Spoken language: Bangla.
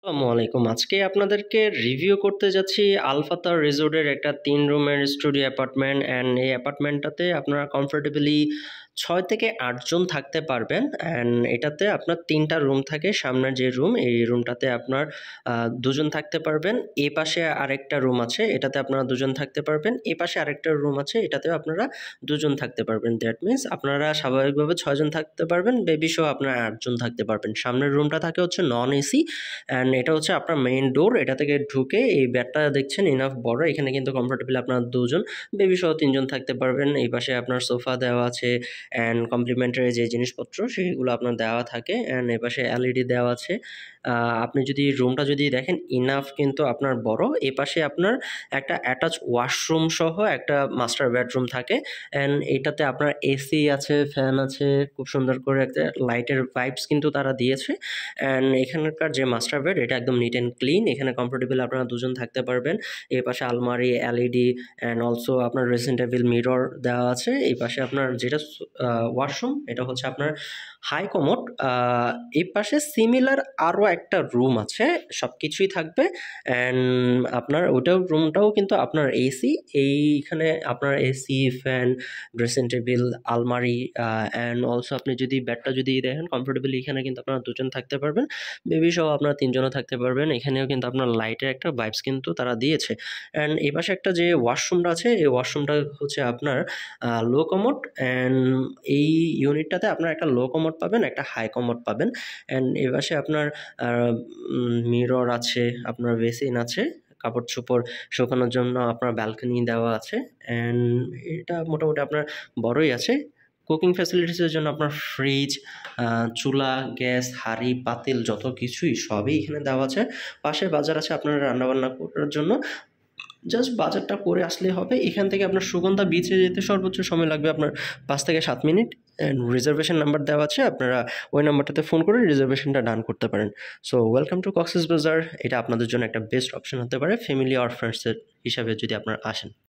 আসসালামু আলাইকুম। আজকে আপনাদেরকে রিভিউ করতে যাচ্ছি আলফাতার রিসোর্টের একটা ৩ রুমের স্টুডিও অ্যাপার্টমেন্ট অ্যান্ড এই অ্যাপার্টমেন্টটাতে আপনারা কমফোর্টেবলি ৬ থেকে ৮ জন থাকতে পারবেন অ্যান্ড এটাতে আপনার ৩টা রুম থাকে। সামনের যে রুম, এই রুমটাতে আপনার ২ জন থাকতে পারবেন। এ পাশে আরেকটা রুম আছে, এটাতে আপনারা ২ জন থাকতে পারবেন। এ পাশে আরেকটা রুম আছে, এটাতেও আপনারা ২ জন থাকতে পারবেন। দ্যাট মিনস আপনারা স্বাভাবিকভাবে ৬ জন থাকতে পারবেন, বেবি সহ আপনারা ৮ জন থাকতে পারবেন। সামনের রুমটা থাকে হচ্ছে নন এসি অ্যান্ড এটা হচ্ছে আপনার মেইন ডোর। এটা থেকে ঢুকে এই বেডটা দেখছেন ইনাফ বড়, এখানে কিন্তু কমফোর্টেবলি আপনার ২ জন বেবি সহ ৩ জন থাকতে পারবেন। এই পাশে আপনার সোফা দেওয়া আছে অ্যান্ড কমপ্লিমেন্টারি যে জিনিসপত্র সেগুলো আপনার দেওয়া থাকে অ্যান্ড এই পাশে এলইডি দেওয়া আছে। আপনি যদি রুমটা যদি দেখেন ইনাফ কিন্তু আপনার বড়। এই পাশে আপনার একটা অ্যাটাচ ওয়াশরুম সহ একটা মাস্টার বেডরুম থাকে অ্যান্ড এটাতে আপনার এসি আছে, ফ্যান আছে, খুব সুন্দর করে একটা লাইটের ভাইবস কিন্তু তারা দিয়েছে। অ্যান্ড এখানকার যে মাস্টার বেড এটা একদম নিট অ্যান্ড ক্লিন, এখানে কমফোর্টেবল আপনারা ২ জন থাকতে পারবেন। এই পাশে আলমারি, এলইডি অ্যান্ড অলসো আপনার ড্রেসিং টেবিল, মিরর দেওয়া আছে। এই পাশে আপনার যেটা ওয়াশরুম এটা হচ্ছে আপনার হাই কমোড। এই পাশে সিমিলার আরও একটা রুম আছে, সব কিছুই থাকবে অ্যান্ড আপনার ওটাও রুমটাও কিন্তু আপনার এসি। এইখানে আপনার এসি, ফ্যান, ড্রেসিং টেবিল, আলমারি অ্যান্ড অলসো আপনি যদি বেডটা যদি দেখেন কমফোর্টেবলি এখানে কিন্তু আপনারা ২ জন থাকতে পারবেন, বেবি সহ আপনারা ৩ জনও থাকতে পারবেন। এখানেও কিন্তু আপনার লাইটের একটা ভাইবস কিন্তু তারা দিয়েছে অ্যান্ড এই পাশে একটা যে ওয়াশরুমটা আছে এই ওয়াশরুমটা হচ্ছে আপনার লো কমোড অ্যান্ড এই ইউনিটটাতে আপনার একটা লো কমোড পাবেন, একটা হাই কমোড পাবেন অ্যান্ড এ পাশে আপনার মিরর আছে, আপনার বেসিন আছে, কাপড় চোপড় শুকানোর জন্য আপনার ব্যালকনি দেওয়া আছে অ্যান্ড এটা মোটামুটি আপনার বড়ই আছে। কুকিং ফ্যাসিলিটিসের জন্য আপনার ফ্রিজ, চুলা, গ্যাস, হাঁড়ি, পাতিল যত কিছুই সবই এখানে দেওয়া আছে। পাশে বাজার আছে আপনার রান্নাবান্না করার জন্য, জাস্ট বাজারটা করে আসলেই হবে। এখান থেকে আপনার সুগন্ধা বিচে যেতে সর্বোচ্চ সময় লাগবে আপনার ৫ থেকে ৭ মিনিট অ্যান্ড রিজার্ভেশন নাম্বার দেওয়া আছে, আপনারা ওই নাম্বারটাতে ফোন করে রিজার্ভেশনটা ডান করতে পারেন। So welcome to Cox's Bazar. এটা আপনাদের জন্য একটা বেস্ট অপশন হতে পারে ফ্যামিলি অর ফ্রেন্ডসের হিসাবে যদি আপনারা আসেন।